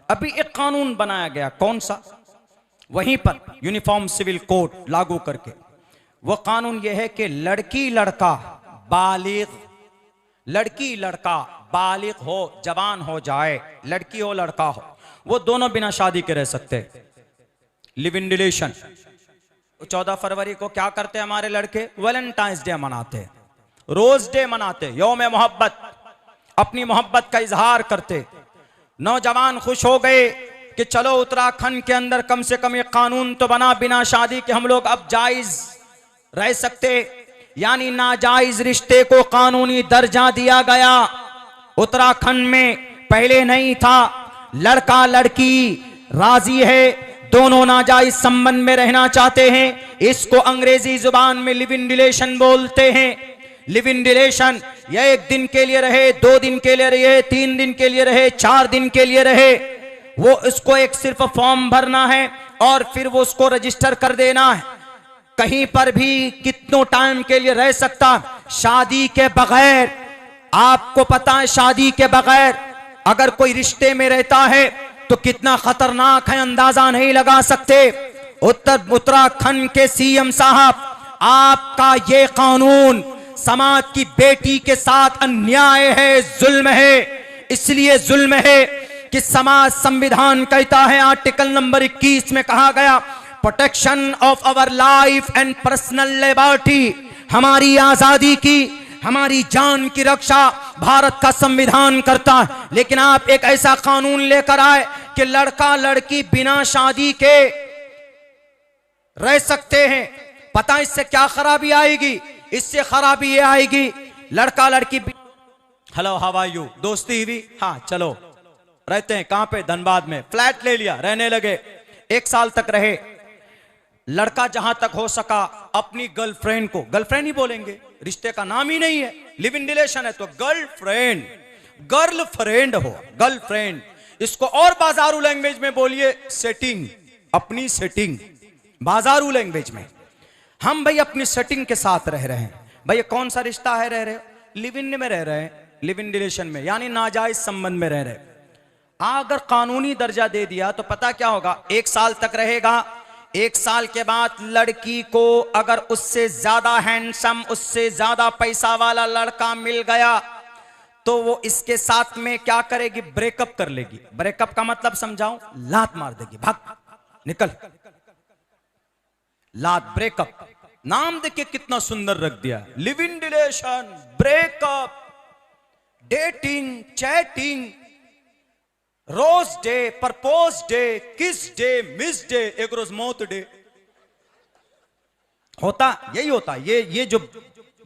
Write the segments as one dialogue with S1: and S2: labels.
S1: अभी एक कानून बनाया गया, कौन सा? वहीं पर यूनिफॉर्म सिविल कोड लागू करके वो कानून यह है कि लड़की लड़का बालिग हो, जवान हो जाए, लड़की हो लड़का हो, वो दोनों बिना शादी के रह सकते। Live in relation. 14 फरवरी को क्या करते हमारे लड़के? वैलेंटाइंस डे मनाते, रोज डे मनाते, यौम मोहब्बत, अपनी मोहब्बत का इजहार करते। नौजवान खुश हो गए कि चलो उत्तराखंड के अंदर कम से कम एक कानून तो बना, बिना शादी के हम लोग अब जायज रह सकते, यानी नाजायज रिश्ते को कानूनी दर्जा दिया गया। उत्तराखंड में पहले नहीं था, लड़का लड़की राजी है, दोनों नाजायज संबंध में रहना चाहते हैं। इसको अंग्रेजी जुबान में लिव इन रिलेशन बोलते हैं। लिव इन रिलेशन, यह 1 दिन के लिए रहे, 2 दिन के लिए रहे, 3 दिन के लिए रहे, 4 दिन के लिए रहे, वो उसको एक सिर्फ फॉर्म भरना है और फिर वो उसको रजिस्टर कर देना है। कहीं पर भी कितनों टाइम के लिए रह सकता। शादी के बगैर, आपको पता है शादी के बगैर अगर कोई रिश्ते में रहता है तो कितना खतरनाक है, अंदाजा नहीं लगा सकते। उत्तराखंड के सीएम साहब, आपका ये कानून समाज की बेटी के साथ अन्याय है, जुल्म है। इसलिए जुल्म है कि समाज, संविधान कहता है आर्टिकल नंबर 21 में कहा गया, protection of our life and personal liberty, हमारी आजादी की, हमारी जान की रक्षा भारत का संविधान करता है। लेकिन आप एक ऐसा कानून लेकर आए कि लड़का लड़की बिना शादी के रह सकते हैं। पता इससे क्या खराबी आएगी? इससे खराबी ये आएगी, लड़का लड़की, हेलो हाउ आर यू, दोस्ती हुई, हाँ चलो रहते हैं। कहां पे? धनबाद में फ्लैट ले लिया, रहने लगे, 1 साल तक रहे। लड़का जहां तक हो सका अपनी गर्लफ्रेंड को, गर्लफ्रेंड ही बोलेंगे, रिश्ते का नाम ही नहीं है, लिव इन रिलेशन है तो गर्लफ्रेंड, गर्लफ्रेंड हो, गर्लफ्रेंड। इसको और बाजारू लैंग्वेज में बोलिए सेटिंग, अपनी सेटिंग, बाजारू लैंग्वेज में। हम भाई अपनी सेटिंग के साथ रह रहे हैं। भाई कौन सा रिश्ता है? रह रहे लिव इन में रह रहे हैं, लिव इन रिलेशन में, यानी नाजायज संबंध में रह रहे। अगर कानूनी दर्जा दे दिया तो पता क्या होगा? 1 साल तक रहेगा। 1 साल के बाद लड़की को अगर उससे ज्यादा हैंडसम, उससे ज्यादा पैसा वाला लड़का मिल गया तो वो इसके साथ में क्या करेगी? ब्रेकअप कर लेगी। ब्रेकअप का मतलब समझाऊं? लात मार देगी, भाग निकल, लात, ब्रेकअप। नाम देखिए कितना सुंदर रख दिया, live in relation, breakup, dating, chatting, rose day, propose day, kiss day, miss day, एक रोज मौत डे। होता यही होता, ये जो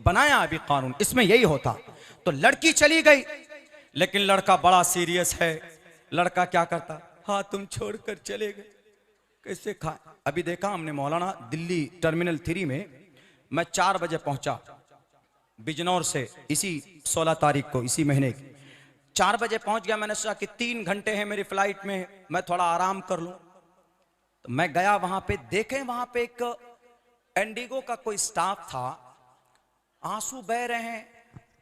S1: बनाया अभी कानून, इसमें यही होता। तो लड़की चली गई, लेकिन लड़का बड़ा सीरियस है। लड़का क्या करता? हाँ तुम छोड़कर चले गए, कैसे खाए? अभी देखा हमने मौलाना, दिल्ली टर्मिनल 3 में मैं 4 बजे पहुंचा बिजनौर से, इसी 16 तारीख को, इसी महीने की 4 बजे पहुंच गया। मैंने सोचा कि 3 घंटे हैं मेरी फ्लाइट में, मैं थोड़ा आराम कर लूं। तो मैं गया वहां पे, देखे वहां पे एक इंडिगो का कोई स्टाफ था, आंसू बह रहे हैं,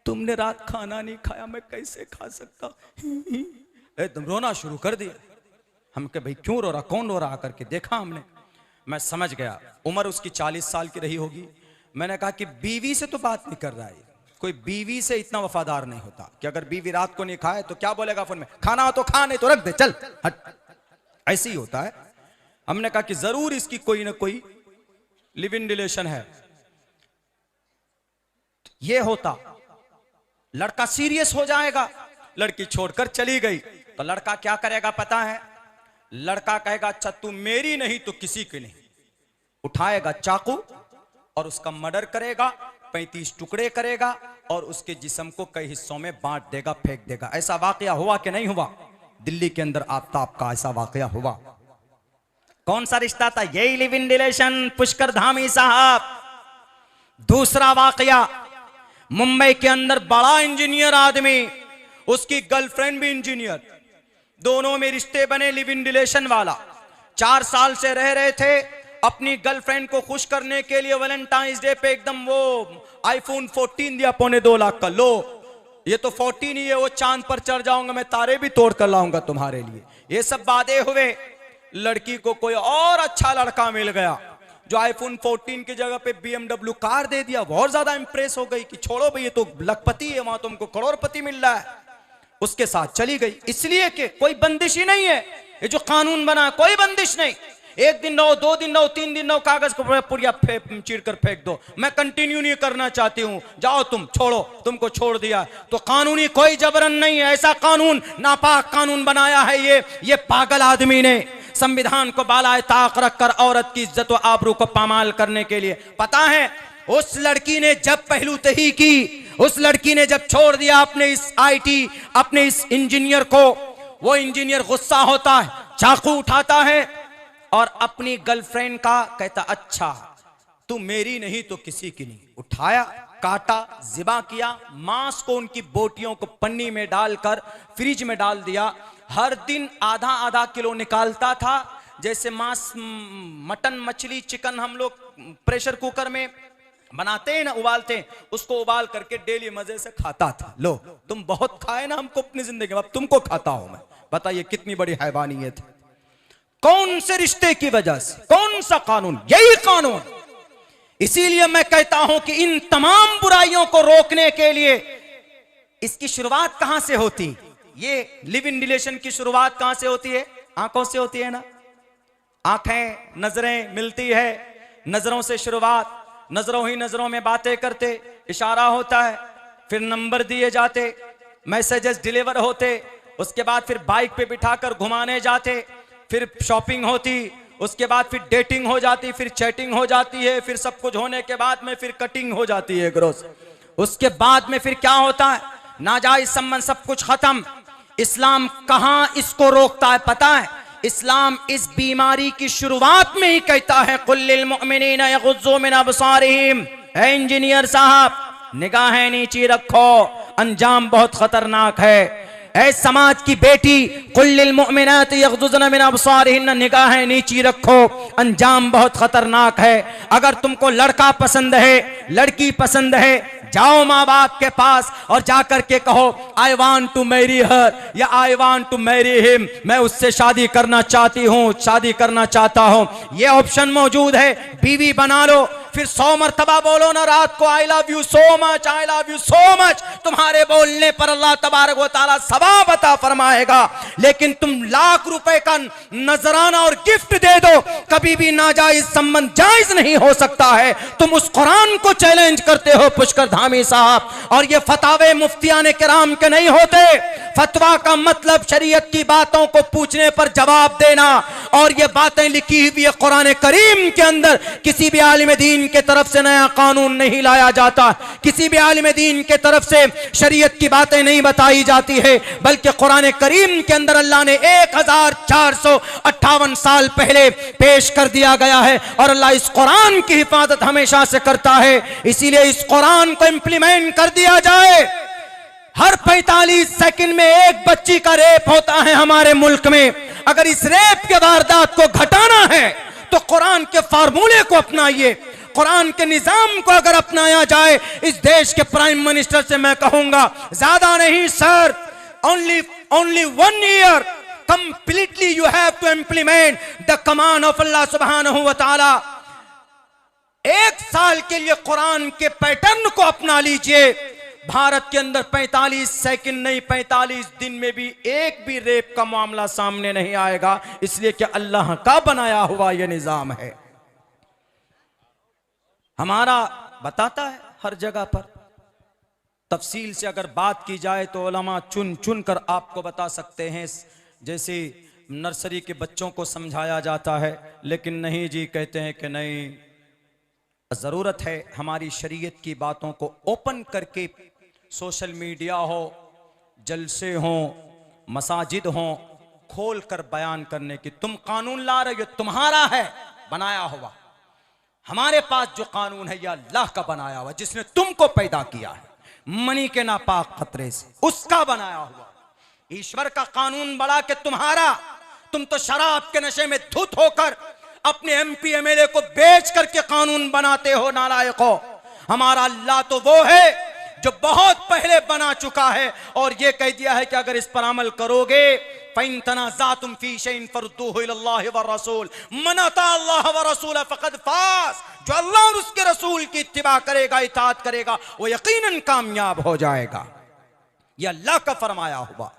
S1: तुमने रात खाना नहीं खाया, मैं कैसे खा सकता, एकदम रोना शुरू कर दिया। हम कहे भाई क्यों रो रहा, कौन रो रहा? करके देखा हमने, मैं समझ गया उम्र उसकी 40 साल की रही होगी। मैंने कहा कि बीवी से तो बात नहीं कर रहा है, कोई बीवी से इतना वफादार नहीं होता कि अगर बीवी रात को नहीं खाए तो क्या बोलेगा फोन में, खाना हो तो खा, नहीं तो रख दे, चल हट, ऐसे ही होता है। हमने कहा कि जरूर इसकी कोई ना कोई लिव इन रिलेशन है। ये होता, लड़का सीरियस हो जाएगा, लड़की छोड़कर चली गई तो लड़का क्या करेगा पता है? लड़का कहेगा अच्छा तू मेरी नहीं तो किसी की नहीं, उठाएगा चाकू और उसका मर्डर करेगा, 35 टुकड़े करेगा और उसके जिस्म को कई हिस्सों में बांट देगा, फेंक देगा। ऐसा वाकया हुआ कि नहीं हुआ? दिल्ली के अंदर आफ्ताब का ऐसा वाकया हुआ। कौन सा रिश्ता था? यही live in relation, Pushkar Dhami साहब। दूसरा वाकया, मुंबई के अंदर बड़ा इंजीनियर आदमी, उसकी गर्लफ्रेंड भी इंजीनियर, दोनों में रिश्ते बने लिव इन रिलेशन वाला। 4 साल से रह रहे थे। अपनी गर्लफ्रेंड को खुश करने के लिए वैलेंटाइंस डे पे एकदम वो आईफोन 14 दिया 2.25 लाख का, लो ये तो 14 ही है, वो चांद पर चढ़ जाऊंगा मैं, तारे भी तोड़ कर लाऊंगा तुम्हारे लिए। ये सब बातें हुए, लड़की को कोई और अच्छा लड़का मिल गया जो आईफोन 14 की जगह पे BMW कार दे दिया। बहुत ज्यादा इंप्रेस हो गई कि छोड़ो भाई, ये तो लखपति है, वहां तुमको करोड़पति मिल रहा है। उसके साथ चली गई, इसलिए कि कोई बंदिश ही नहीं है। ये जो कानून बना कोई बंदिश नहीं, एक दिन रहो, 2 दिन रहो, 3 दिन रहो, कागज को पुड़िया चीर कर फेंक दो, मैं कंटिन्यू नहीं करना चाहती हूं, जाओ तुम, छोड़ो, तुमको छोड़ दिया। तो कानूनी कोई जबरन नहीं है, ऐसा कानून नापाक कानून बनाया है ये पागल आदमी ने, संविधान को बालाए ताक रखकर औरत की इज्जत व आबरू को पामाल करने के लिए। पता है उस लड़की ने जब पहलूतही की, उस लड़की ने जब छोड़ दिया अपने इस IT, अपने इस इंजीनियर को, वो इंजीनियर गुस्सा होता है, चाकू उठाता है और अपनी गर्लफ्रेंड का कहता, अच्छा तू मेरी नहीं तो किसी की नहीं। उठाया, काटा, ज़िबा किया, मांस को उनकी बोटियों को पन्नी में डालकर फ्रिज में डाल दिया। हर दिन आधा आधा किलो निकालता था, जैसे मांस, मटन, मछली, चिकन हम लोग प्रेशर कुकर में बनाते हैं ना, उबालते हैं, उसको उबाल करके डेली मजे से खाता था। लो तुम बहुत खाए ना हमको अपनी जिंदगी में, अब तुमको खाता हूं मैं। बताइए कितनी बड़ी हैवानियत है। कौन से रिश्ते की वजह से, कौन सा कानून? यही कानून। इसीलिए मैं कहता हूं कि इन तमाम बुराइयों को रोकने के लिए इसकी शुरुआत कहां से होती? ये लिव इन रिलेशन की शुरुआत कहां से होती है? आंखों से होती है ना। आंखें, नजरें मिलती है, नजरों से शुरुआत, नजरों ही नजरों में बातें करते, इशारा होता है, फिर नंबर दिए जाते, मैसेजेस डिलीवर होते, उसके बाद फिर बाइक पे बिठाकर घुमाने जाते, फिर शॉपिंग होती, उसके बाद फिर डेटिंग हो जाती, फिर चैटिंग हो जाती है, फिर सब कुछ होने के बाद में फिर कटिंग हो जाती है ग्रोस। उसके बाद में फिर क्या होता है? नाजायज संबंध, सब कुछ खत्म। इस्लाम कहां इसको रोकता है पता है? इस्लाम इस बीमारी की शुरुआत में ही कहता है, कुल्लिल मुमिनीना यगुज़्ज़ू मिन अबसारिहिम। है इंजीनियर साहब, निगाहें नीची रखो, अंजाम बहुत खतरनाक है। ऐ समाज की बेटी, कुल्लिल मुमिनात यगुज़्ज़न मिन अबसारिहिन, निगाहें नीची रखो, अंजाम बहुत खतरनाक है। अगर तुमको लड़का पसंद है, लड़की पसंद है, जाओ माँ बाप के पास और जाकर के कहो, I want to marry her या I want to marry him, मैं उससे शादी करना चाहती हूँ, शादी करना चाहता हूँ। ये ऑप्शन मौजूद है, बीवी बना लो। फिर 100 मरतबा बोलो ना रात को, I love you so much, I love you so much. तुम्हारे बोलने पर अल्लाह तबारक व तआला सवाब अता फरमाएगा। लेकिन तुम लाख रुपए का नजराना और गिफ्ट दे दो, कभी भी नाजायज संबंध जायज नहीं हो सकता है। तुम उस कुरान को चैलेंज करते हो पुष्कर धामी साहब, और ये फतावे मुफ्तियाने किराम के नहीं होते। फतवा का मतलब शरीयत की बातों को पूछने पर जवाब देना, और ये बातें लिखी हुई है कुरान करीम के अंदर। किसी भी आलिम दीन के तरफ से नया कानून नहीं लाया जाता, किसी भी आलिम दीन के तरफ से शरीयत की बातें नहीं बताई जाती है, बल्कि कुरान करीम के अंदर अल्लाह ने 1458 साल पहले पेश कर दिया गया है। और अल्लाह इस कुरान की हिफाजत हमेशा से करता है। इसीलिए इस कुरान को इंप्लीमेंट कर दिया जाए। हर 45 सेकंड में एक बच्ची का रेप होता है हमारे मुल्क में। अगर इस रेप के वारदात को घटाना है तो कुरान के फार्मूले को अपनाइए, कुरान के निजाम को अगर अपनाया जाए। इस देश के प्राइम मिनिस्टर से मैं कहूंगा, ज्यादा नहीं sir, only 1 year completely you have to implement the command of Allah subhanahu wa ta'ala। 1 साल के लिए कुरान के पैटर्न को अपना लीजिए। भारत के अंदर 45 सेकंड नहीं, 45 दिन में भी एक भी रेप का मामला सामने नहीं आएगा, इसलिए कि अल्लाह का बनाया हुआ यह निजाम है। हमारा बताता है हर जगह पर। तफसील से अगर बात की जाए तो उलमा चुन चुन कर आपको बता सकते हैं, जैसे नर्सरी के बच्चों को समझाया जाता है। लेकिन नहीं जी, कहते हैं कि नहीं, ज़रूरत है हमारी शरीयत की बातों को ओपन करके, सोशल मीडिया हो, जलसे हो, मसाजिद हो, खोल कर बयान करने की। तुम कानून ला रहे हो, तुम्हारा है बनाया हुआ। हमारे पास जो कानून है यह अल्लाह का बनाया हुआ, जिसने तुमको पैदा किया है मनी के नापाक खतरे से, उसका बनाया हुआ। ईश्वर का कानून बड़ा कि तुम्हारा। तुम तो शराब के नशे में धुत होकर अपने MP MLA को बेच करके कानून बनाते हो, नालायकों। हमारा अल्लाह तो वो है जो बहुत पहले बना चुका है और ये कह दिया है कि अगर इस पर अमल करोगे फ़इन तनाज़अतुम फ़ी शैइन फरुद्दूहु इलल्लाहि व रसूल मन अता अल्लाह व रसूल फ़क़द फ़ाज़। जो अल्लाह और उसके रसूल की इत्तिबा करेगा, इताअत करेगा, वो यकीनन कामयाब हो जाएगा। ये अल्लाह का फरमाया हुआ।